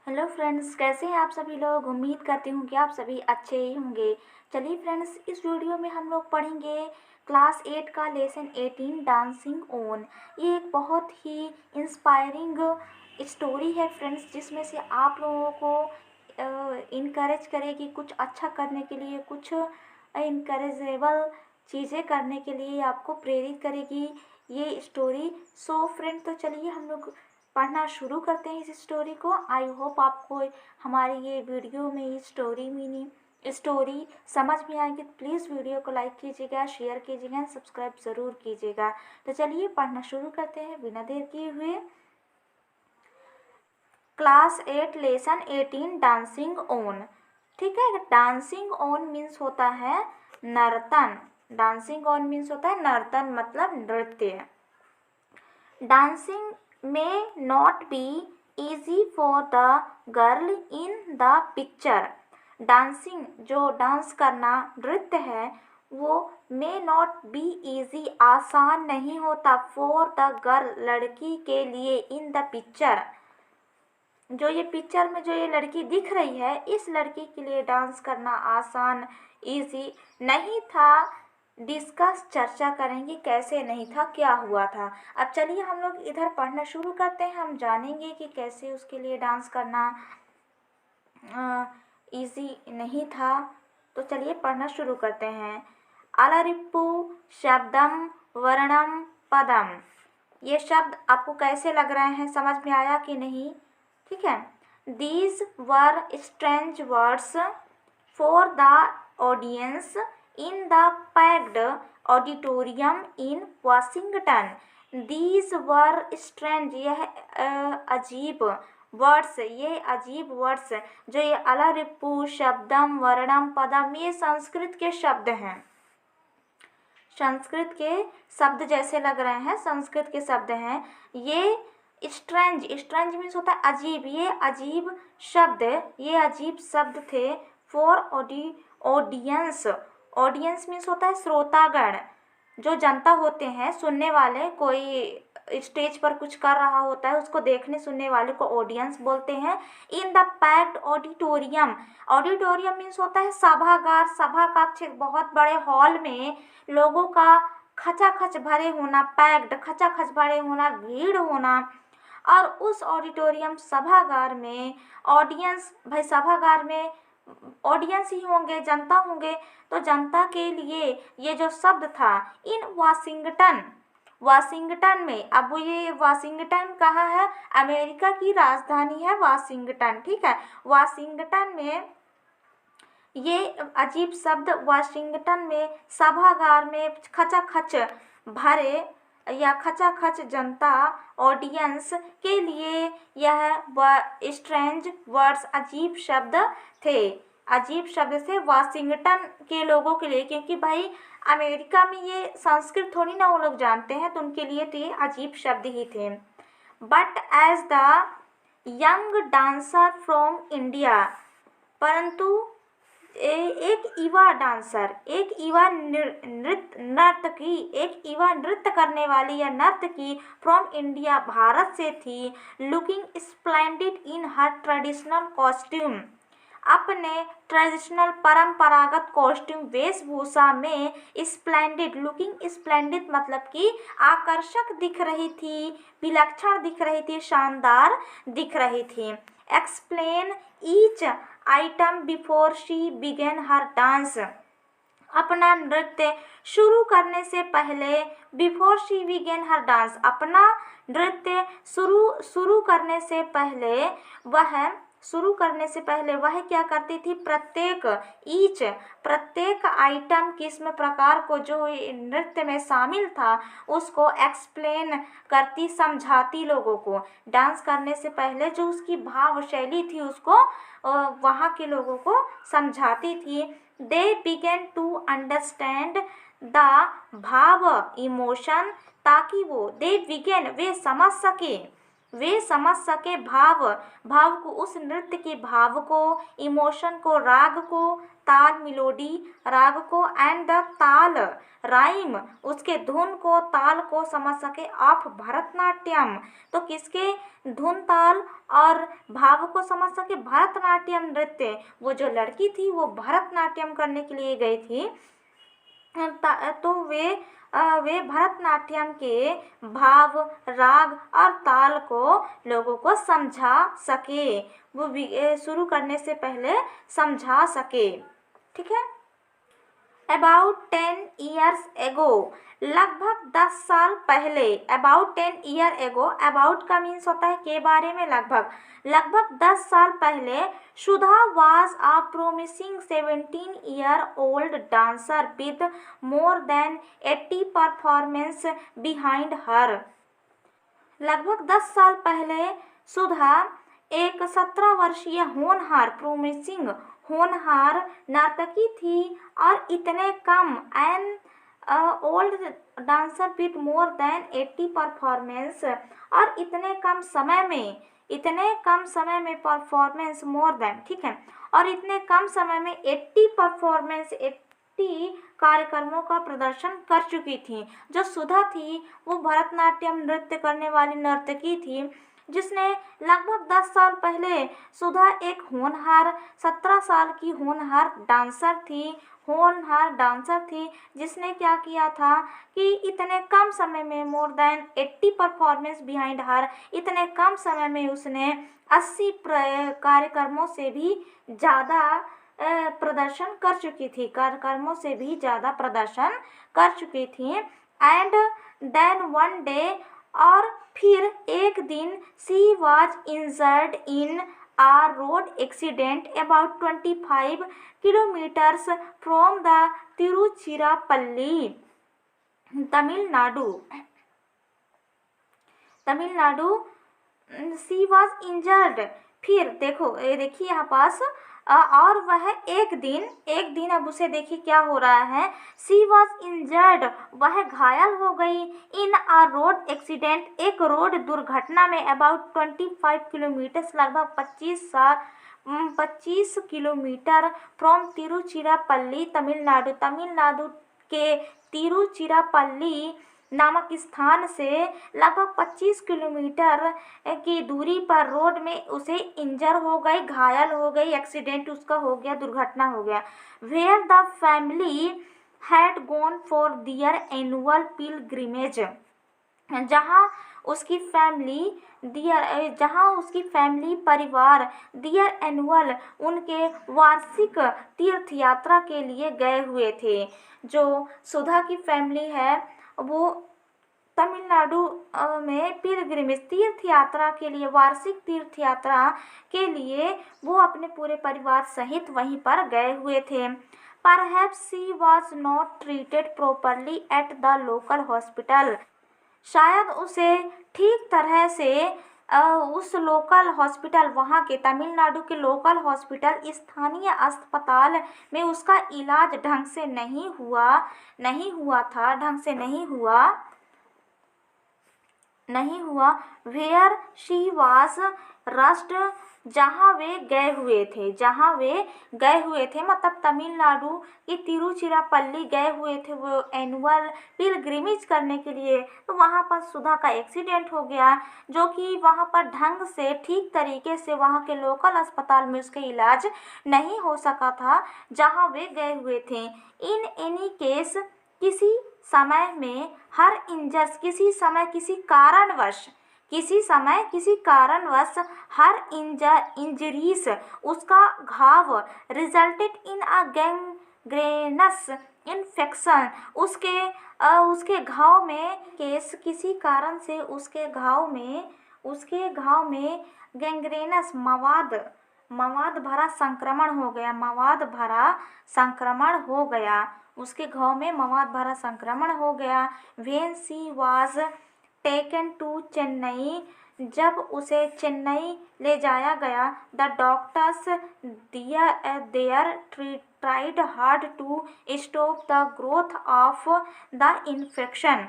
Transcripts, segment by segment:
Hello friends, कैसे हैं आप सभी लोग। उम्मीद करती हूँ कि आप सभी अच्छे ही होंगे। चलिए फ्रेंड्स, इस वीडियो में हम लोग पढ़ेंगे क्लास 8 का लेसन 18 डांसिंग ऑन। ये एक बहुत ही इंस्पायरिंग स्टोरी है फ्रेंड्स, जिसमें से आप लोगों को इनकरेज करेगी कुछ अच्छा करने के लिए, कुछ इनकरेजेबल चीज़ें करने के लिए आपको प्रेरित करेगी ये स्टोरी। सो फ्रेंड, तो चलिए हम लोग पढ़ना शुरू करते हैं इस स्टोरी को। आई होप आपको हमारी ये वीडियो में ये स्टोरी समझ में आएगी। प्लीज़ वीडियो को लाइक कीजिएगा, शेयर कीजिएगा, सब्सक्राइब ज़रूर कीजिएगा। तो चलिए पढ़ना शुरू करते हैं बिना देर किए हुए। Class 8 lesson 18 dancing on. ठीक है, डांसिंग ऑन मीन्स होता है नर्तन। डांसिंग ऑन मीन्स होता है नर्तन, मतलब नृत्य। Dancing may not be easy for the girl in the picture. Dancing, जो डांस करना, नृत्य है, वो मे नॉट बी ईजी, आसान नहीं होता, फॉर द गर्ल, लड़की के लिए, इन द पिक्चर, जो ये पिक्चर में जो ये लड़की दिख रही है, इस लड़की के लिए डांस करना आसान, इजी नहीं था। डिस्कस, चर्चा करेंगे कैसे नहीं था, क्या हुआ था। अब चलिए हम लोग इधर पढ़ना शुरू करते हैं। हम जानेंगे कि कैसे उसके लिए डांस करना इजी नहीं था। तो चलिए पढ़ना शुरू करते हैं। अलरिप्पु शब्दम वर्णम पदम। ये शब्द आपको कैसे लग रहे हैं, समझ में आया कि नहीं? ठीक है। These were strange words for the audience in the packed auditorium in Washington. These were strange, यह अजीब वर्ड्स, ये अजीब वर्ड्स, जो ये अलरिप्पु शब्दम वर्णम पदम, ये संस्कृत के शब्द हैं। संस्कृत के शब्द जैसे लग रहे हैं, संस्कृत के शब्द हैं ये। स्ट्रेंज, स्ट्रेंज मीन्स होता है अजीब, ये अजीब शब्द, ये अजीब शब्द थे। फॉर ऑडियंस, ऑडियंस मीन्स होता है श्रोतागण, जो जनता होते हैं, सुनने वाले। कोई स्टेज पर कुछ कर रहा होता है, उसको देखने सुनने वाले को ऑडियंस बोलते हैं। In the packed auditorium, auditorium means होता है सभागार, सभा कक्ष, बहुत बड़े हॉल में लोगों का खचाखच भरे होना, पैक्ड, खचाखच भरे होना, भीड़ होना। और उस ऑडिटोरियम, सभागार में ऑडियंस, भाई सभागार में ऑडियंस ही होंगे, जनता होंगे, तो जनता के लिए ये जो शब्द था, इन वाशिंगटन, वाशिंगटन में। अब ये वाशिंगटन कहाँ है? अमेरिका की राजधानी है वाशिंगटन। ठीक है, वाशिंगटन में ये अजीब शब्द, वाशिंगटन में सभागार में खचाखच भरे या खचाखच जनता, ऑडियंस के लिए यह स्ट्रेंज वर्ड्स, अजीब शब्द थे, अजीब शब्द थे वाशिंगटन के लोगों के लिए। क्योंकि भाई अमेरिका में ये संस्कृत थोड़ी ना वो लोग जानते हैं, तो उनके लिए तो ये अजीब शब्द ही थे। But as the young dancer from India, परंतु एक युवा डांसर, एक युवा नर्तकी, एक युवा नृत्य करने वाली या नर्तकी फ्रॉम इंडिया, भारत से थी। लुकिंग स्प्लेंडिड इन हर ट्रेडिशनल कॉस्ट्यूम, अपने ट्रेडिशनल परंपरागत कॉस्ट्यूम, वेशभूषा में स्प्लेंडिड, लुकिंग स्प्लेंडिड मतलब कि आकर्षक दिख रही थी, विलक्षण दिख रही थी, शानदार दिख रही थी। Explain each item before she began her dance, अपना नृत्य शुरू करने से पहले, before she began her dance, अपना नृत्य शुरू करने से पहले वह क्या करती थी? प्रत्येक, ईच, प्रत्येक आइटम, किस्म, प्रकार को जो नृत्य में शामिल था, उसको एक्सप्लेन करती, समझाती लोगों को। डांस करने से पहले जो उसकी भाव शैली थी, उसको वहाँ के लोगों को समझाती थी। दे बिगेन टू अंडरस्टैंड द भाव, इमोशन, ताकि वो, दे बिगेन, वे समझ सके, वे समझ सके भाव को, उस नृत्य के भाव को, इमोशन को, राग को, ताल मेलोडी राग को, एंड द ताल राइम उसके धुन को, ताल को समझ सके ऑफ भरतनाट्यम। तो किसके धुन, ताल और भाव को समझ सके, भरतनाट्यम नृत्य। वो जो लड़की थी वो भरतनाट्यम करने के लिए गई थी, तो वे भरतनाट्यम के भाव, राग और ताल को लोगों को समझा सके, वो शुरू करने से पहले समझा सके। ठीक है। About 10 years ago, लगभग 10 साल पहले, about 10 year ago, about का मीन्स होता है के बारे में, लगभग 10 साल पहले, सुधा was a promising 17-year-old dancer with more than 80 performance behind her। लगभग 10 साल पहले सुधा एक 17 वर्षीय होनहार, प्रोमिसिंग होनहार नर्तकी थी और इतने कम, an old dancer with more than 80 performance, और इतने कम समय में परफॉर्मेंस, मोर देन, ठीक है, और इतने कम समय में 80 परफॉर्मेंस, 80 कार्यक्रमों का प्रदर्शन कर चुकी थी। जो सुधा थी वो भरतनाट्यम नृत्य करने वाली नर्तकी थी, जिसने लगभग 10 साल पहले, सुधा एक होनहार 17 साल की होनहार डांसर थी, जिसने क्या किया था कि इतने कम समय में, मोर देन 80 परफॉर्मेंस बिहाइंड हर, इतने कम समय में उसने 80 कार्यक्रमों से भी ज़्यादा प्रदर्शन कर चुकी थी, कार्यक्रमों से भी ज़्यादा प्रदर्शन कर चुकी थी। एंड देन वन डे, और फिर एक दिन, she was injured in a road accident about 25 kilometres from the Tiruchirappalli, Tamil Nadu. She was injured, फिर देखिए यहाँ पास, और वह एक दिन, अब उसे देखिए क्या हो रहा है, सी वॉज इंजर्ड, वह घायल हो गई, इन आ रोड एक्सीडेंट, एक रोड दुर्घटना में, अबाउट 25 किलोमीटर, लगभग 25 किलोमीटर, फ्रॉम तिरुचिरापल्ली, तमिलनाडु के तिरुचिरापल्ली नामक स्थान से लगभग 25 किलोमीटर की दूरी पर रोड में उसे इंजर हो गई, घायल हो गई, एक्सीडेंट उसका हो गया, दुर्घटना हो गया। Where the family had gone for their annual pilgrimage, जहाँ उसकी फैमिली परिवार, दियर एनुअल, उनके वार्षिक तीर्थ यात्रा के लिए गए हुए थे। जो सुधा की फैमिली है वो तमिलनाडु में पिलग्रिमेज, तीर्थ यात्रा के लिए, वार्षिक तीर्थ यात्रा के लिए वो अपने पूरे परिवार सहित वहीं पर गए हुए थे। Perhaps she was not treated properly at the local hospital, शायद उसे ठीक तरह से उस लोकल हॉस्पिटल, वहाँ के तमिलनाडु के लोकल हॉस्पिटल, स्थानीय अस्पताल में उसका इलाज ढंग से नहीं हुआ। वेयर शी वाज रस्ट, जहाँ वे गए हुए थे, मतलब तमिलनाडु के तिरुचिरापल्ली गए हुए थे वो एनुअल पिलग्रिमेज करने के लिए। तो वहाँ पर सुधा का एक्सीडेंट हो गया, जो कि वहाँ पर ढंग से, ठीक तरीके से वहाँ के लोकल अस्पताल में उसका इलाज नहीं हो सका था जहाँ वे गए हुए थे। इन एनी केस, किसी समय में, हर इंजर्स, किसी समय किसी कारणवश, हर इंजरीज, उसका घाव, रिजल्टेड इन अ गैंग्रेनस इन्फेक्शन, उसके घाव में, किसी कारण से उसके घाव में गैंग्रेनस, मवाद भरा संक्रमण हो गया, उसके घाव में मवाद भरा संक्रमण हो गया। When she was taken to Chennai, जब उसे चेन्नई ले जाया गया, the doctors there tried hard to stop the growth of the infection,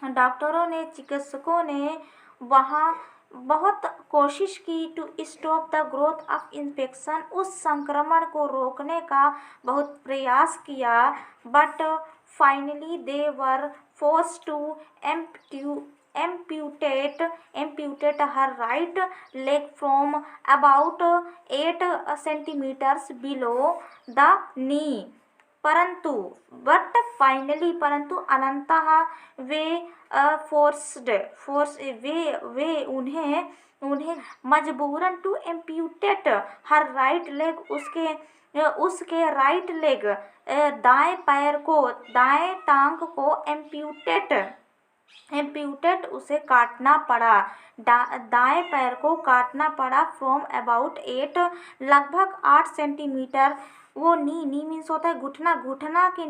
चिकित्सकों ने वहाँ बहुत कोशिश की to stop the growth of infection, उस संक्रमण को रोकने का बहुत प्रयास किया, but finally they were force to amputate her right leg from about 8 centimeters below the knee. परंतु परंतु अनंतः वे वे उन्हें मजबूरन to amputate her right leg, उसके राइट लेग दाएं पैर को, दाएं टांग को एम्प्यूटेट उसे काटना पड़ा, दाएं पैर को काटना पड़ा, फ्रॉम अबाउट 8 लगभग 8 सेंटीमीटर। वो नी मीन्स होता है घुटना, घुटना के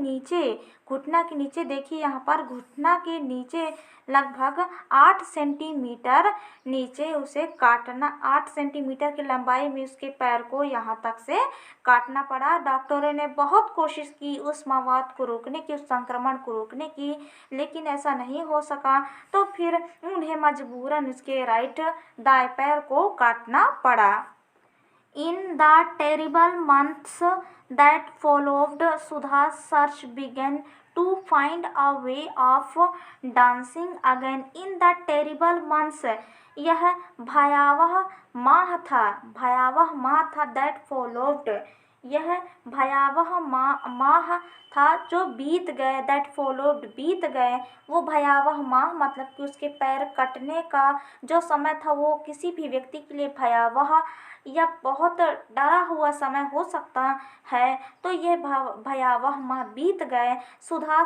नीचे देखिए यहाँ पर घुटना के नीचे लगभग 8 सेंटीमीटर नीचे उसे काटना, 8 सेंटीमीटर की लंबाई में उसके पैर को यहाँ तक से काटना पड़ा। डॉक्टरों ने बहुत कोशिश की उस मवाद को रोकने की, उस संक्रमण को रोकने की, लेकिन ऐसा नहीं हो सका, तो फिर उन्हें मजबूरन उसके दाएं पैर को काटना पड़ा। In the terrible months that followed, Sudha's search began to find a way of dancing again. In the terrible months, यह भयावह माह था that followed, यह भयावह माह था जो बीत गए, that followed बीत गए, वो भयावह माह मतलब कि उसके पैर कटने का जो समय था वो किसी भी व्यक्ति के लिए भयावह या बहुत डरा हुआ समय हो सकता है, तो ये भयावह माह बीत गए। सुधा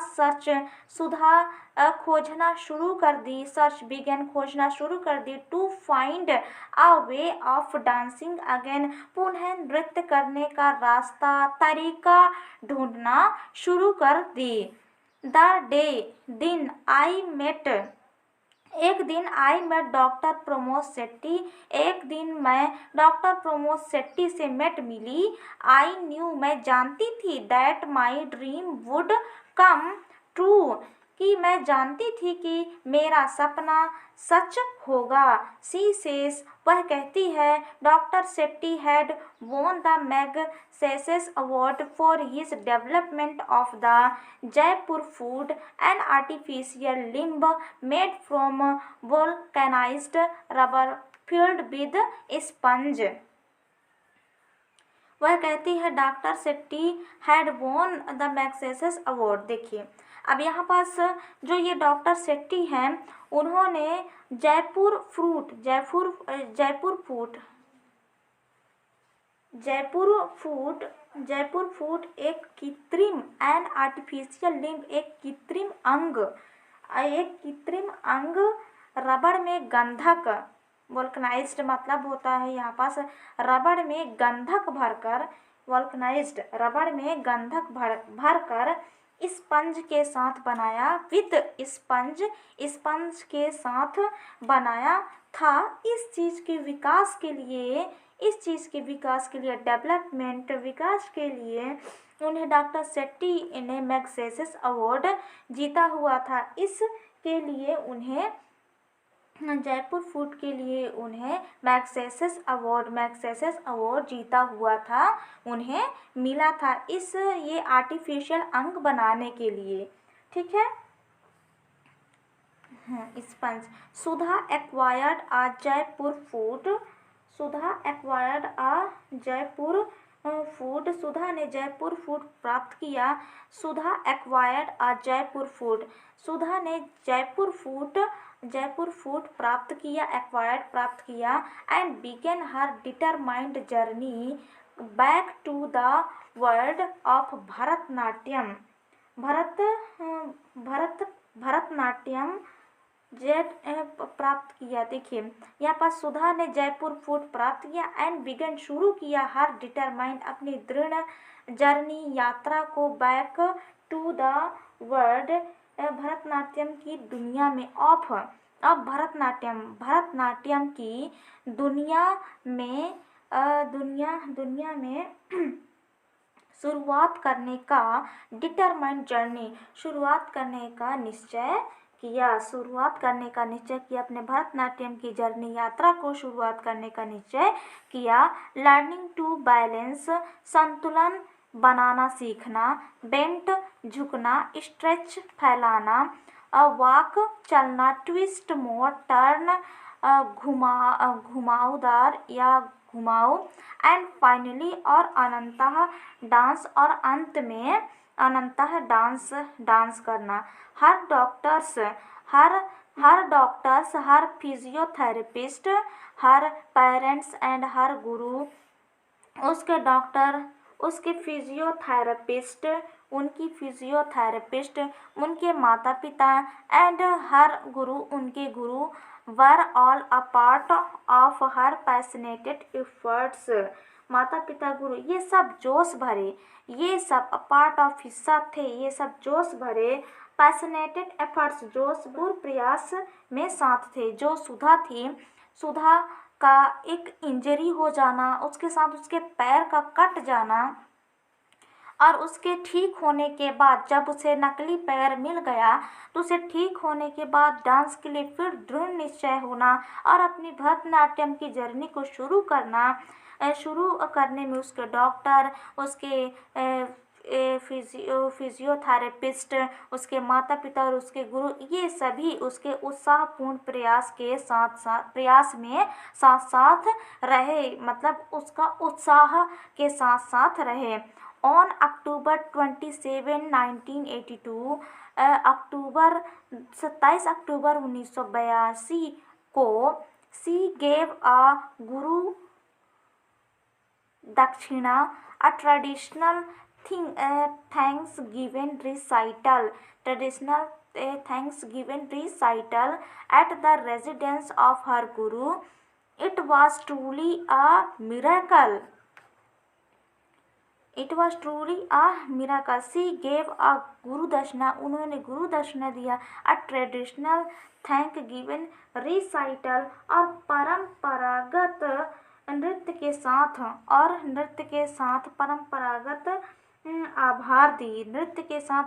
खोजना शुरू कर दी, सर्च बिगन खोजना शुरू कर दी, to find a way of dancing again, पुनः नृत्य करने का रास्ता, तरीका ढूंढना शुरू कर दी। दिन एक दिन I met doctor Pramod Shetty, एक दिन मैं डॉक्टर प्रमोद शेट्टी से मिली। आई न्यू, मैं जानती थी, that my dream would come true, कि मैं जानती थी कि मेरा सपना सच होगा। सी सेज, वह कहती है, doctor Shetty had won the Magsaysay's award for his development of the Jaipur foot, an artificial limb made from vulcanised rubber filled with sponge. वह कहती है doctor Shetty had won the Magsaysay's award. देखिए अब यहाँ पास जो ये डॉक्टर शेट्टी हैं उन्होंने जयपुर फूड एक कृत्रिम एंड आर्टिफिशियल लिम्ब, एक कृत्रिम अंग रबड़ में गंधक, वोल्कनाइज्ड मतलब होता है यहाँ पास रबड़ में गंधक भरकर, वोल्कनाइज्ड रबड़ में गंधक भरकर स्पंज के साथ बनाया, विद स्पंज के साथ बनाया था। इस चीज़ के विकास के लिए डेवलपमेंट विकास के लिए उन्हें डॉक्टर शेट्टी ने मैगसेसेस अवार्ड जीता हुआ था। इसके लिए उन्हें जयपुर फूड के लिए उन्हें मैगसेसेस अवार्ड जीता हुआ था, उन्हें मिला था ये आर्टिफिशियल अंग बनाने के लिए। ठीक है, sponge. Sudha acquired a Jaipur foot, Sudha ने जयपुर फूड प्राप्त किया। Sudha acquired a Jaipur foot, Sudha ने जयपुर फूड प्राप्त किया, एक्वायर्ड प्राप्त किया, and began her determined journey back to the world of Bharatanatyam. Bharatanatyam प्राप्त किया। देखिए यहाँ पर सुधा ने जयपुर फूड प्राप्त किया, एंड बिगन शुरू किया, हर डिटरमाइंड अपनी दृढ़ जर्नी यात्रा को, back to the world Bharatanatyam की दुनिया में, अब भरतनाट्यम की दुनिया में शुरुआत करने का डिटरमाइंड जर्नी, शुरुआत करने का निश्चय किया, शुरुआत करने का निश्चय किया, अपने भरतनाट्यम की जर्नी यात्रा को शुरुआत करने का निश्चय किया। लर्निंग टू बैलेंस, संतुलन बनाना सीखना। बेंट, झुकना। स्ट्रेच, फैलाना। वॉक, चलना। ट्विस्ट, मोड़। टर्न, घुमावदार या घुमाओ। एंड फाइनली और अनंतः डांस, और अंत में अनंतः डांस करना। हर डॉक्टर्स, हर फिजियोथेरेपिस्ट, हर पेरेंट्स एंड हर गुरु, उसके डॉक्टर, उसके फिजियोथेरेपिस्ट, उनकी फिजियोथेरेपिस्ट, उनके माता पिता एंड हर गुरु, उनके गुरु, were all a part of her passionated efforts. माता पिता गुरु ये सब जोश भरे, ये सब अ पार्ट ऑफ हिस्सा थे, ये सब जोश भरे पैशनेटेड एफर्ट्स जोशपूर्ण प्रयास में साथ थे। जो सुधा थी, सुधा का एक इंजरी हो जाना, उसके साथ उसके पैर का कट जाना, और उसके ठीक होने के बाद जब उसे नकली पैर मिल गया तो उसे ठीक होने के बाद डांस के लिए फिर दृढ़ निश्चय होना और अपनी भरतनाट्यम की जर्नी को शुरू करने में उसके डॉक्टर, उसके फिजियोथेरेपिस्ट, उसके माता पिता और उसके गुरु, ये सभी उसके उत्साहपूर्ण प्रयास में साथ साथ रहे, मतलब उसका उत्साह के साथ साथ रहे। ऑन अक्टूबर 27, 1982, 27 अक्टूबर 1982 को सी गेव अ गुरु दक्षिणा, a traditional Thanksgiving recital at the residence of her guru. It was truly a miracle. It was truly a miracle. She gave a गुरु दक्षिणा, उन्होंने गुरु दक्षिणा दिया। A traditional Thanksgiving recital, और परंपरागत नृत्य के साथ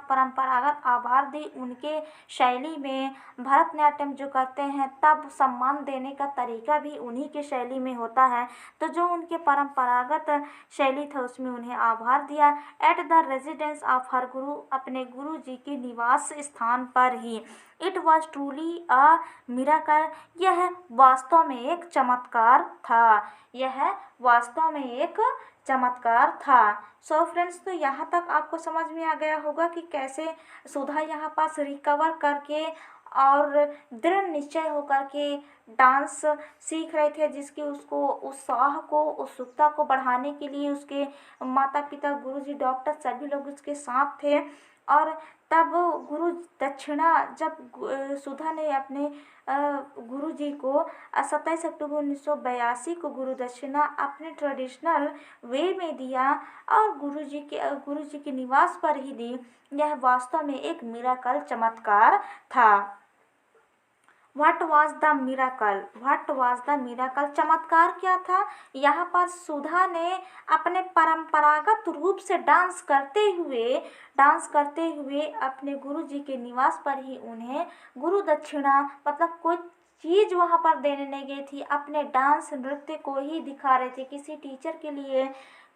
परंपरागत आभार दी उनके शैली में। भरतनाट्यम जो करते हैं तब सम्मान देने का तरीका भी उन्हीं के शैली में होता है, तो जो उनके परंपरागत शैली था उसमें उन्हें आभार दिया। At the residence of her guru, अपने गुरु जी के निवास स्थान पर ही। It was truly a miracle, यह वास्तव में एक चमत्कार था, यह वास्तव में एक चमत्कार था। सो फ्रेंड्स, तो यहाँ तक आपको समझ में आ गया होगा कि कैसे सुधा यहाँ पास रिकवर करके और दृढ़ निश्चय होकर के डांस सीख रहे थे, जिसकी उसको उत्साह को, उत्सुकता को बढ़ाने के लिए उसके माता पिता, गुरुजी, डॉक्टर सभी लोग उसके साथ थे। और तब गुरु दक्षिणा, जब सुधा ने अपने गुरुजी को 27 अक्टूबर 1982 को गुरु दक्षिणा अपने ट्रेडिशनल वे में दिया और गुरुजी के निवास पर ही दी, यह वास्तव में एक मिराकल, चमत्कार था। What was the miracle? What was the miracle? चमत्कार क्या था? यहाँ पर सुधा ने अपने परंपरागत रूप से डांस करते हुए अपने गुरुजी के निवास पर ही उन्हें गुरु दक्षिणा, मतलब कोई चीज़ वहाँ पर देने नहीं गई थी, अपने डांस नृत्य को ही दिखा रहे थे। किसी टीचर के लिए,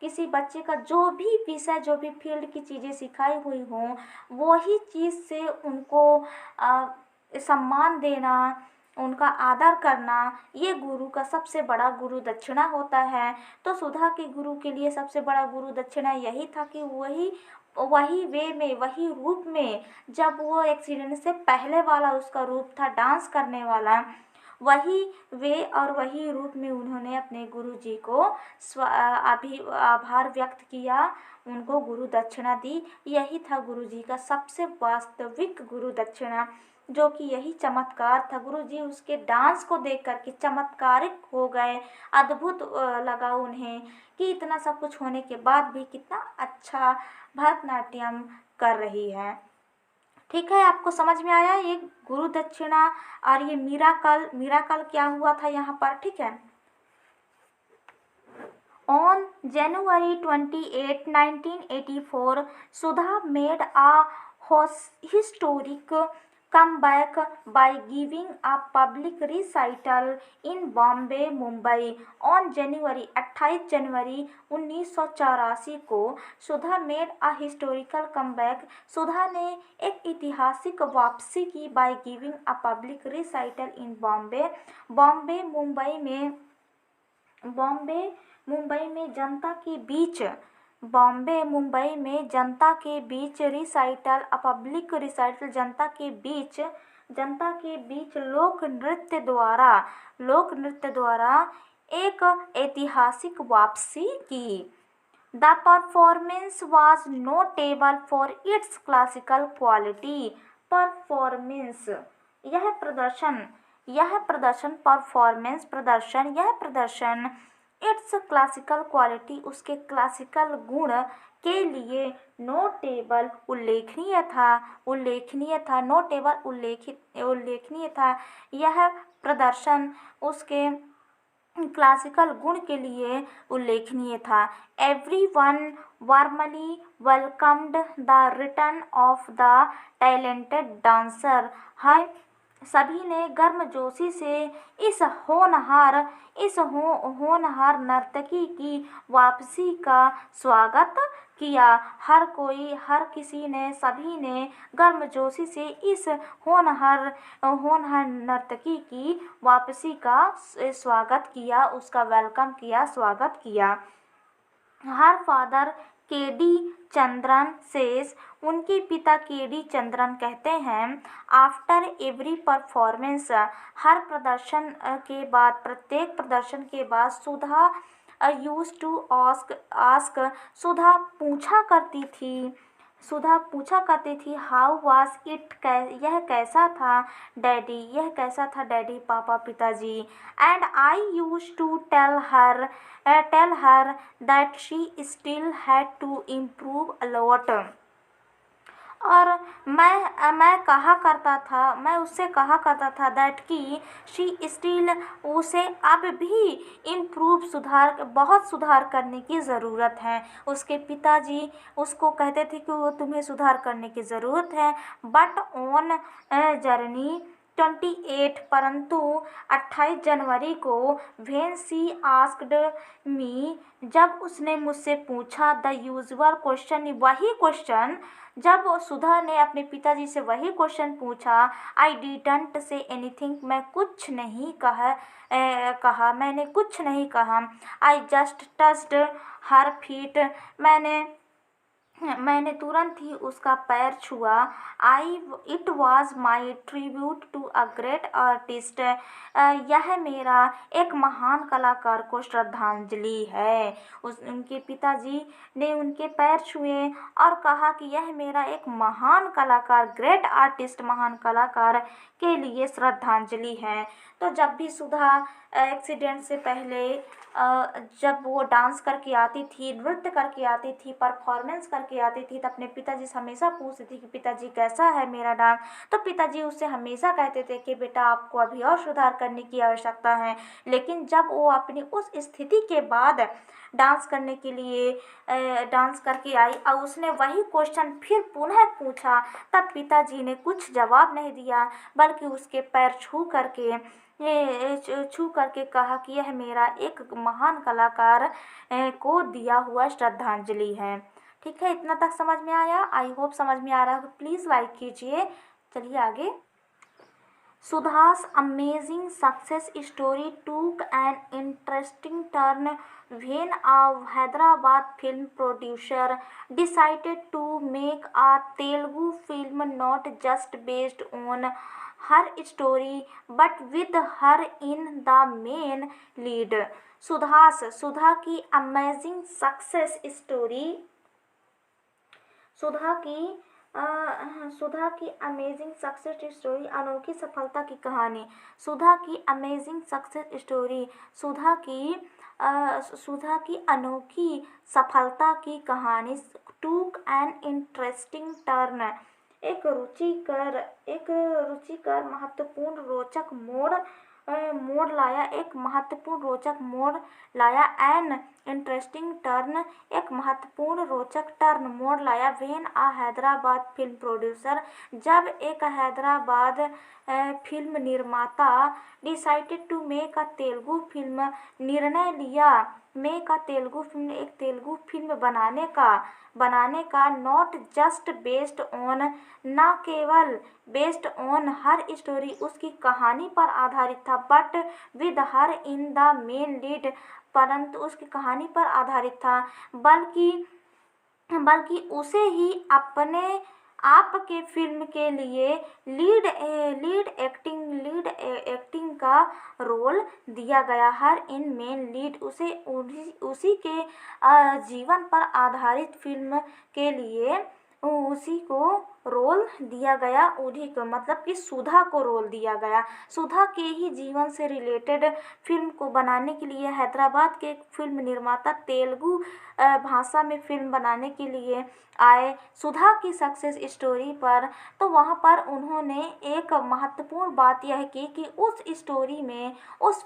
किसी बच्चे का जो भी विषय, जो भी फील्ड की चीज़ें सिखाई हुई हों, वही चीज़ से उनको सम्मान देना, उनका आदर करना, ये गुरु का सबसे बड़ा गुरु दक्षिणा होता है। तो सुधा के गुरु के लिए सबसे बड़ा गुरु दक्षिणा यही था कि वही वे में, वही रूप में, जब वो एक्सीडेंट से पहले वाला उसका रूप था डांस करने वाला, वही वे और वही रूप में उन्होंने अपने गुरु जी को आभार व्यक्त किया, उनको गुरु दक्षिणा दी। यही था गुरु जी का सबसे वास्तविक गुरु दक्षिणा, जो कि यही चमत्कार था। गुरु जी उसके डांस को देख कर के चमत्कारिक हो गए, अद्भुत लगा उन्हें कि इतना सब कुछ होने के बाद भी कितना अच्छा भरतनाट्यम कर रही है। ठीक है, आपको समझ में आया ये गुरु दक्षिणा और ये मिराकल क्या हुआ था यहाँ पर, ठीक है। On January 28, 1984, Sudha made a historic come back by giving a public recital in Bombay, Mumbai on January 28 जनवरी 1984 को Sudha made a historical comeback. Sudha ने एक ऐतिहासिक वापसी की by giving a public recital in Bombay. Bombay Mumbai में जनता के बीच बॉम्बे मुंबई में जनता के बीच रिसाइटल अ पब्लिक रिसाइटल जनता के बीच लोक नृत्य द्वारा एक ऐतिहासिक वापसी की। The performance was notable for its classical quality। Performance यह प्रदर्शन इट्स क्लासिकल क्वालिटी उसके क्लासिकल गुण के लिए नोटेबल उल्लेखनीय था। यह प्रदर्शन उसके क्लासिकल गुण के लिए उल्लेखनीय था। Everyone warmly welcomed the return of the talented dancer. सभी ने गर्मजोशी से इस होनहार नर्तकी की वापसी का स्वागत किया। सभी ने गर्मजोशी से इस होनहार नर्तकी की वापसी का स्वागत किया, उसका वेलकम किया, स्वागत किया। Her father KD Chandran says, उनके पिता केडी चंद्रन कहते हैं, आफ्टर एवरी परफॉर्मेंस, हर प्रत्येक प्रदर्शन के बाद सुधा यूज्ड टू आस्क, सुधा पूछा करती थी हाउ वाज इट, यह कैसा था डैडी, पापा, पिताजी। And I used to tell her that she still had to improve a lot. और मैं उससे कहा करता था दैट की शी स्टिल, उसे अब भी इम्प्रूव बहुत सुधार करने की ज़रूरत है। उसके पिताजी उसको कहते थे कि वो तुम्हें सुधार करने की ज़रूरत है। बट ऑन जर्नी 28, परंतु 28 जनवरी को व्हेन शी आस्क्ड मी, जब उसने मुझसे पूछा द यूजुअल क्वेश्चन, वही क्वेश्चन, जब सुधा ने अपने पिताजी से वही क्वेश्चन पूछा, आई डिडंट से एनीथिंग, मैंने कुछ नहीं कहा। I just touched her feet, मैंने तुरंत ही उसका पैर छुआ। It was my tribute to a great artist, यह मेरा एक महान कलाकार को श्रद्धांजलि है। उनके पिताजी ने उनके पैर छुए और कहा कि यह मेरा एक महान कलाकार, ग्रेट आर्टिस्ट, महान कलाकार के लिए श्रद्धांजलि है। तो जब भी सुधा एक्सीडेंट से पहले जब वो डांस करके आती थी, नृत्य करके आती थी, परफॉर्मेंस करके आती थी, तो अपने पिताजी से हमेशा पूछती थी कि पिताजी कैसा है मेरा डांस। तो पिताजी उससे हमेशा कहते थे कि बेटा आपको अभी और सुधार करने की आवश्यकता है। लेकिन जब वो अपनी उस स्थिति के बाद डांस करने के लिए डांस करके आई और उसने वही क्वेश्चन फिर पुनः पूछा, तब पिताजी ने कुछ जवाब नहीं दिया, बल्कि उसके पैर छू करके कहा कि यह मेरा एक महान कलाकार को दिया हुआ श्रद्धांजलि है। ठीक है, इतना तक समझ में आया? आई होप समझ में आ रहा है। प्लीज़ लाइक कीजिए। चलिए आगे। Sudha's amazing success story took an interesting turn when a Hyderabad film producer decided to make a Telugu film not just based on her story but with her in the main lead। सुधा की amazing success story, सुधा की amazing success story, अनोखी सफलता की कहानी। सुधा की amazing success story, सुधा की अनोखी सफलता की कहानी। टूक एन इंटरेस्टिंग टर्न, एक रुचिकर महत्वपूर्ण रोचक मोड़ लाया। इंटरेस्टिंग टर्न, एक महत्वपूर्ण रोचक टर्न मोड़ लाया when a Hyderabad film producer, जब एक हैदराबाद फिल्म निर्माता decided to make a Telugu film, निर्णय लिया मेक अ तेलुगु फिल्म, एक तेलुगु फिल्म बनाने का नॉट जस्ट बेस्ड ऑन, न केवल बेस्ड ऑन हर स्टोरी उसकी कहानी पर आधारित था, but with her in the main lead, परंतु उसकी कहानी पर आधारित था, बल्कि उसे ही अपने आप के फिल्म के लिए लीड एक्टिंग का रोल दिया गया। हर इन मेन लीड, उसे उसी के जीवन पर आधारित फिल्म के लिए उसी को रोल दिया गया, उन्हीं को मतलब कि सुधा को रोल दिया गया। सुधा के ही जीवन से रिलेटेड फिल्म को बनाने के लिए हैदराबाद के एक फिल्म निर्माता तेलुगु भाषा में फिल्म बनाने के लिए आए सुधा की सक्सेस स्टोरी पर। तो वहाँ पर उन्होंने एक महत्वपूर्ण बात यह की कि उस स्टोरी में, उस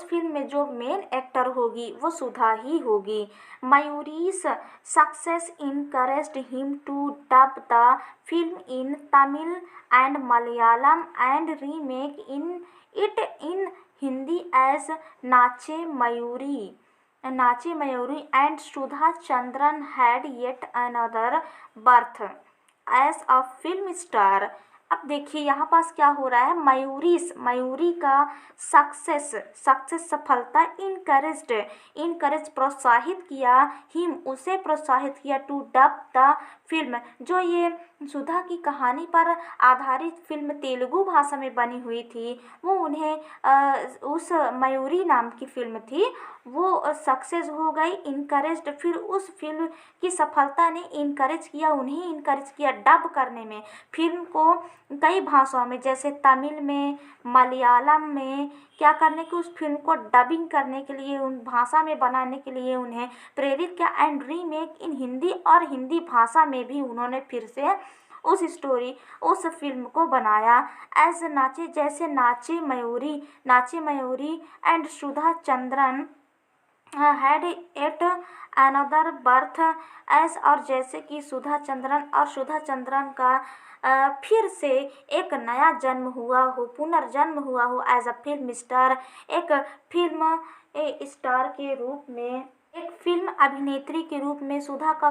फिल्म में जो मेन एक्टर होगी वो सुधा ही होगी। Mayuri's success encouraged him to dub the film in Tamil and Malayalam and remake it in Hindi as Nache Mayuri, and Sudha Chandran had yet another birth as a film star. अब देखिए यहाँ पास क्या हो रहा है, मयूरी का सक्सेस सफलता इनकरेज प्रोत्साहित किया, हिम उसे प्रोत्साहित किया, टू डब द फिल्म, जो ये सुधा की कहानी पर आधारित फिल्म तेलुगु भाषा में बनी हुई थी, वो उन्हें उस मयूरी नाम की फिल्म थी वो सक्सेस हो गई, इनकरेज्ड, फिर उस फिल्म की सफलता ने इनकरेज किया डब करने में, फिल्म को कई भाषाओं में जैसे तमिल में, मलयालम में क्या करने की उस फिल्म को डबिंग करने के लिए, उन भाषा में बनाने के लिए उन्हें प्रेरित किया, एंड रीमेक इन हिंदी, और हिंदी भाषा में भी उन्होंने फिर से उस फिल्म को बनाया एज नाचे, जैसे Nache Mayuri and Sudha Chandran had at another birth as, और जैसे कि सुधा चंद्रन का फिर से एक नया पुनर्जन्म हुआ हो एज अ फिल्म स्टार, एक फिल्म स्टार के रूप में, एक फिल्म अभिनेत्री के रूप में सुधा का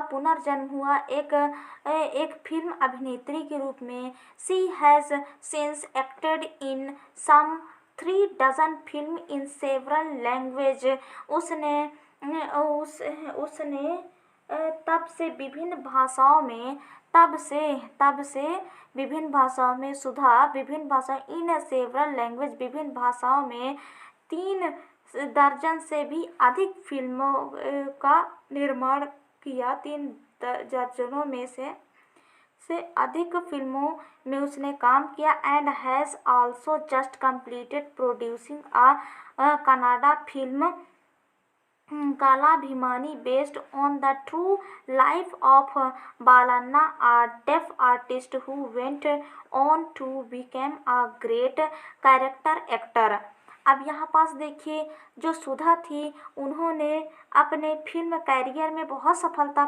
पुनर्जन्म हुआ एक फिल्म अभिनेत्री के रूप में। She has since acted in some 3 dozen film in several language, उसने तब से विभिन्न भाषाओं में सुधा इन सेवरल लैंग्वेज, विभिन्न भाषाओं में 3 दर्जन से भी अधिक फिल्मों का निर्माण किया, 3 दर्जनों में से अधिक फिल्मों में उसने काम किया, and has also just completed producing a Kannada film Kalabhimani based on the true life of Balanna, a deaf artist who went on to become a great character actor। अब यहाँ पास देखिए जो सुधा थी उन्होंने अपने फिल्म कैरियर में बहुत सफलता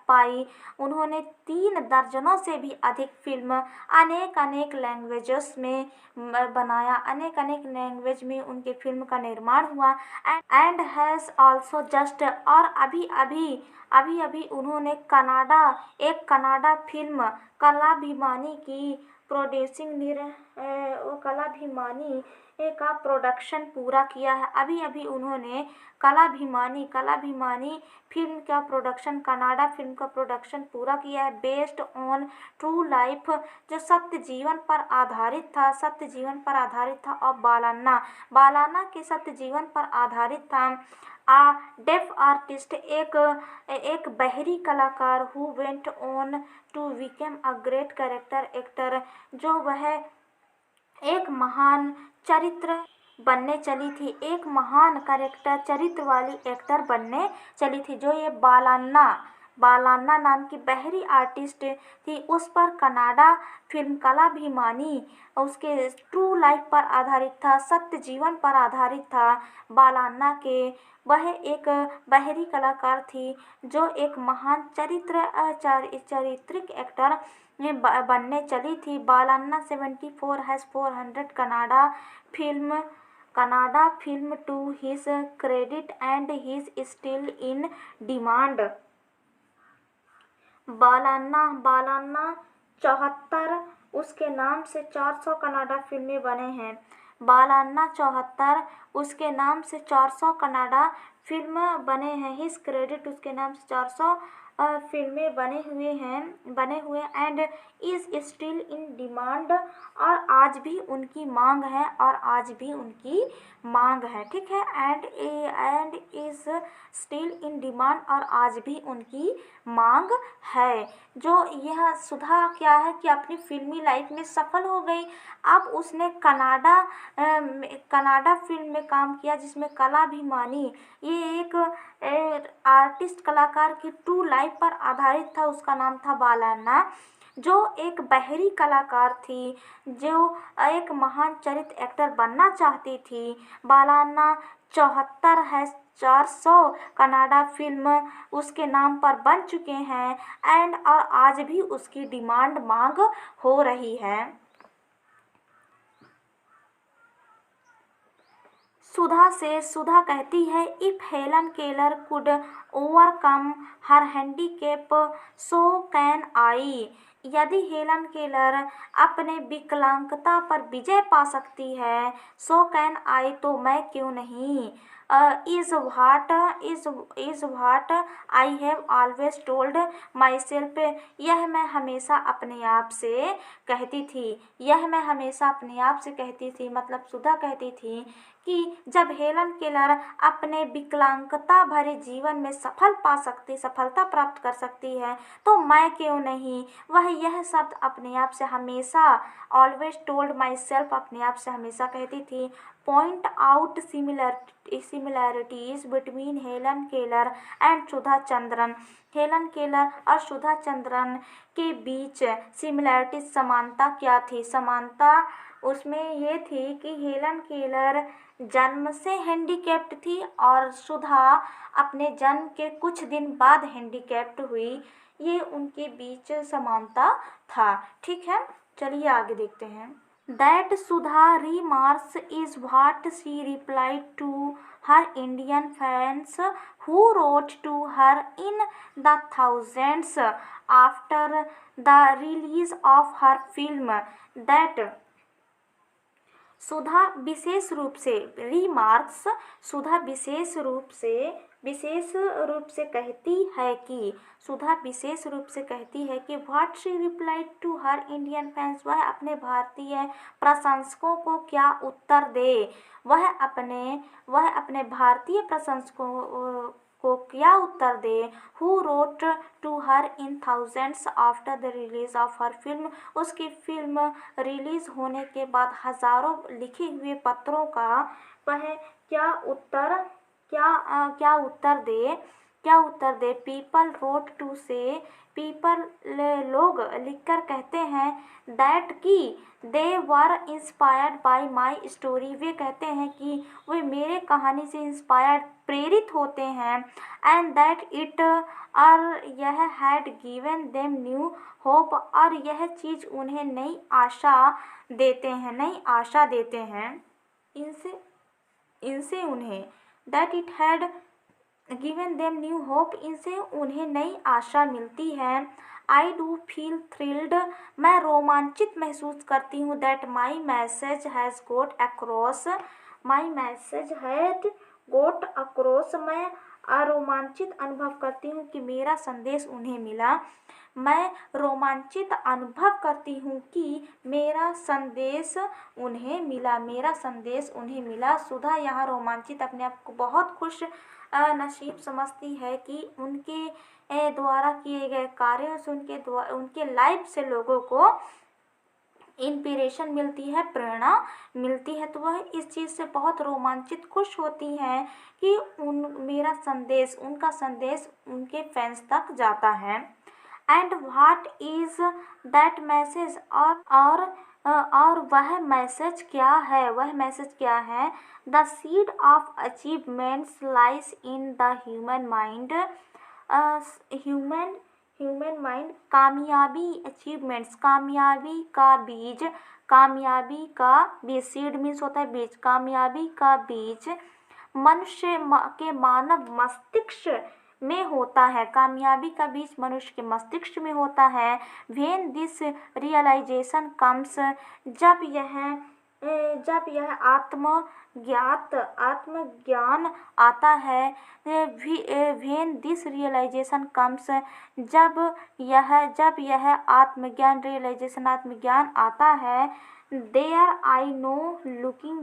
पाई, उन्होंने 3 दर्जनों से भी अधिक फिल्म अनेक लैंग्वेजेस में बनाया, अनेक लैंग्वेज में उनके फिल्म का निर्माण हुआ, एंड हैज़ आल्सो जस्ट, और अभी उन्होंने कनाडा फिल्म कालाभिमानी की कलाभिमानी का प्रोडक्शन पूरा किया है। अभी उन्होंने कलाभिमानी फिल्म का प्रोडक्शन, कनाडा फिल्म का प्रोडक्शन पूरा किया है, बेस्ड ऑन ट्रू लाइफ, जो सत्य जीवन पर आधारित था, और बालाना के सत्य जीवन पर आधारित था। आ डेफ आर्टिस्ट, एक बहरी कलाकार, who went on to become a great character actor, जो वह एक महान चरित्र बनने चली थी, एक महान चरित्र वाली एक्टर बनने चली थी। जो ये बालान्ना बालान्ना नाम की बहरी आर्टिस्ट थी, उस पर कनाडा फिल्म कला भी मानी। उसके ट्रू लाइफ पर आधारित था, सत्य जीवन पर आधारित था बालान्ना के। वह एक बहरी कलाकार थी जो एक महान चारित्रिक एक्टर में बनने चली थी। बालान्ना 74 has 400 Kannada film to his credit and he is still in demand। बालान्ना 74 उसके नाम से 400 कनाडा फिल्में बने हैं। बालान्ना 74 उसके नाम से 400 कनाडा फिल्म बने हैं। हिज क्रेडिट उसके नाम से 400 फिल्में बने हुए and is still in demand, और आज भी उनकी मांग है, और आज भी उनकी मांग है। ठीक है, and is still in demand, और आज भी उनकी मांग है। जो यह सुधा क्या है कि अपनी फिल्मी लाइफ में सफल हो गई। अब उसने कनाडा फिल्म में काम किया जिसमें कला भी मानी। ये एक आर्टिस्ट कलाकार की ट्रू लाइफ पर आधारित था। उसका नाम था बालान्ना, जो एक बहरी कलाकार थी, जो एक महान चरित्र एक्टर बनना चाहती थी। बालान्ना 74 है 400 कनाडा फिल्म उसके नाम पर बन चुके हैं और आज भी उसकी डिमांड मांग हो रही है। सुधा कहती है, if Helen Keller could overcome her handicap so can I. यदि हेलन केलर अपने विकलांगता पर विजय पा सकती है, सो कैन आई तो मैं क्यों नहीं। Is what I have always told my self. यह मैं हमेशा अपने आप से कहती थी, मतलब सुधा कहती थी कि जब हेलन केलर अपने विकलांगता भरे जीवन में सफलता प्राप्त कर सकती है, तो मैं क्यों नहीं। वह यह शब्द अपने आप से हमेशा ऑलवेज टोल्ड माई सेल्फ अपने आप से हमेशा कहती थी। Point out similarities between Helen Keller and Sudha Chandran. Helen Keller और सुधा चंद्रन के बीच सिमिलैरिटीज समानता क्या थी। समानता उसमें ये थी कि हेलन केलर जन्म से हैंडीकैप्ड थी और सुधा अपने जन्म के कुछ दिन बाद हैंडीकैप्ड हुई। ये उनके बीच समानता था। ठीक है, चलिए आगे देखते हैं। That Sudha remarks is what she replied to her Indian fans who wrote to her in the thousands after the release of her film। That सुधा विशेष रूप से रिमार्क्स सुधा विशेष रूप से कहती है कि what she replied to her Indian fans. वह अपने भारतीय प्रशंसकों को क्या उत्तर दे। वह अपने भारतीय प्रशंसकों को क्या उत्तर दे। Who wrote to her in thousands after the release of her film. उसकी फिल्म रिलीज होने के बाद हजारों लिखे हुए पत्रों का वह क्या उत्तर दे। People wrote to say people लोग लिखकर कहते हैं दैट की they were inspired by my story. वे कहते हैं कि वे मेरे कहानी से इंस्पायर्ड प्रेरित होते हैं। एंड दैट इट और यह had given them new hope. और यह चीज़ उन्हें नई आशा देते हैं इनसे उन्हें that it had given them new hope. इनसे उन्हें नई आशा मिलती है। I do feel thrilled. मैं रोमांचित महसूस करती हूँ। That my message has got across. मैं रोमांचित अनुभव करती हूँ कि मेरा संदेश उन्हें मिला। मैं रोमांचित अनुभव करती हूँ कि मेरा संदेश उन्हें मिला। सुधा यहाँ रोमांचित अपने आप को बहुत खुश नसीब समझती है कि उनके द्वारा किए गए कार्यों से उनके लाइफ से लोगों को इंस्पिरेशन मिलती है, प्रेरणा मिलती है, तो वह इस चीज़ से बहुत रोमांचित खुश होती हैं कि मेरा संदेश, उनका संदेश उनके फैंस तक जाता है। And what is that message, और वह मैसेज क्या है, वह मैसेज क्या है। The seed of achievements lies in the human mind, human human mind. कामयाबी, अचीवमेंट्स, कामयाबी का बीज, सीड मीन्स होता है बीज, कामयाबी का बीज मनुष्य के मानव मस्तिष्क में होता है, कामयाबी का बीज मनुष्य के मस्तिष्क में होता है। व्हेन दिस रियलाइजेशन कम्स, जब यह आत्मज्ञान आता है। व्हेन दिस रियलाइजेशन कम्स, जब यह आत्मज्ञान आता है। There I no looking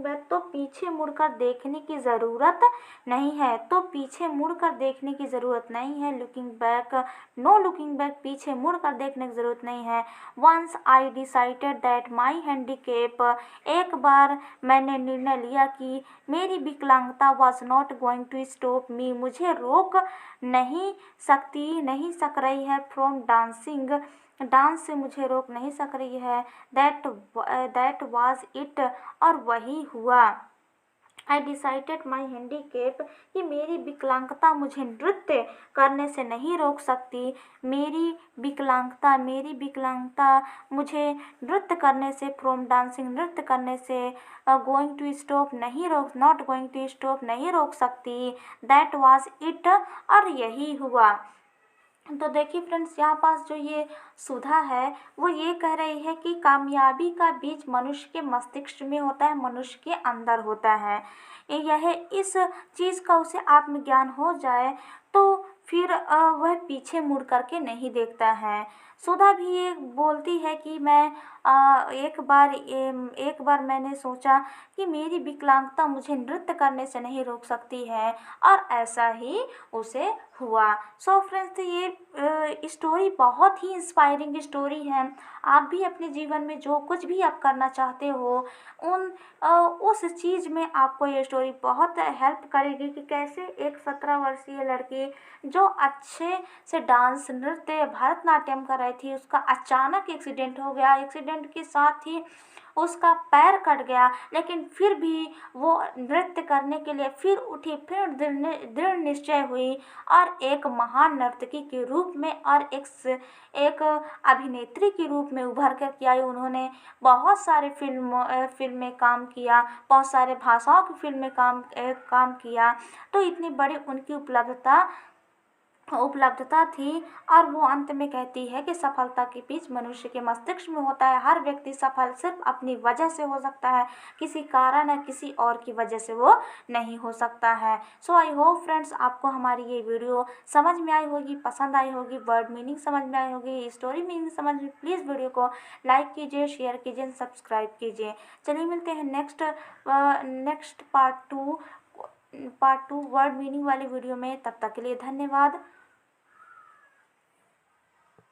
back, तो पीछे मुड़कर देखने की ज़रूरत नहीं है, looking back, no looking back, पीछे मुड़कर देखने की ज़रूरत नहीं है। Once I decided that my handicap, एक बार मैंने निर्णय लिया कि मेरी विकलांगता was not going to stop me, मुझे रोक नहीं सक रही है फ्रॉम डांसिंग, डांस से मुझे रोक नहीं सक रही है। दैट वाज इट, और वही हुआ। आई डिसाइडेड माई हैंडीकेप, कि मेरी विकलांगता मुझे नृत्य करने से नहीं रोक सकती, मेरी विकलांगता मुझे नृत्य करने से, फ्रॉम डांसिंग, नृत्य करने से, going to stop not going to stop नहीं रोक सकती। दैट वाज इट, और यही हुआ। तो देखिए फ्रेंड्स, यहाँ पास जो ये सुधा है वो ये कह रही है कि कामयाबी का बीज मनुष्य के मस्तिष्क में होता है, मनुष्य के अंदर होता है। यह इस चीज़ का उसे आत्मज्ञान हो जाए तो फिर वह पीछे मुड़ करके नहीं देखता है। सुधा भी ये बोलती है कि मैं एक बार मैंने सोचा कि मेरी विकलांगता मुझे नृत्य करने से नहीं रोक सकती है, और ऐसा ही उसे हुआ। सो फ्रेंड्स, ये स्टोरी बहुत ही इंस्पायरिंग स्टोरी है। आप भी अपने जीवन में जो कुछ भी आप करना चाहते हो उस चीज़ में आपको ये स्टोरी बहुत हेल्प करेगी कि कैसे एक 17 वर्षीय लड़की जो अच्छे से डांस, नृत्य, भरतनाट्यम कर रही थी, उसका अचानक एक्सीडेंट हो गया। एक्सीडेंट के साथ ही उसका पैर कट गया, लेकिन फिर भी वो नृत्य करने के लिए फिर उठी, फिर दृढ़ निश्चय हुई, और एक महान नर्तकी के रूप में और एक अभिनेत्री के रूप में उभर कर आई। उन्होंने बहुत सारे फिल्में काम किया, बहुत सारे भाषाओं की फिल्में काम किया। तो इतनी बड़ी उनकी उपलब्धता थी। और वो अंत में कहती है कि सफलता के बीच मनुष्य के मस्तिष्क में होता है। हर व्यक्ति सफल सिर्फ अपनी वजह से हो सकता है, किसी कारण या किसी और की वजह से वो नहीं हो सकता है। सो आई होप फ्रेंड्स, आपको हमारी ये वीडियो समझ में आई होगी, पसंद आई होगी, वर्ड मीनिंग समझ में आई होगी, स्टोरी मीनिंग समझ में। प्लीज़ वीडियो को लाइक कीजिए, शेयर कीजिए, सब्सक्राइब कीजिए। चलिए मिलते हैं नेक्स्ट पार्ट 2 वर्ड मीनिंग वाली वीडियो में। तब तक के लिए धन्यवाद।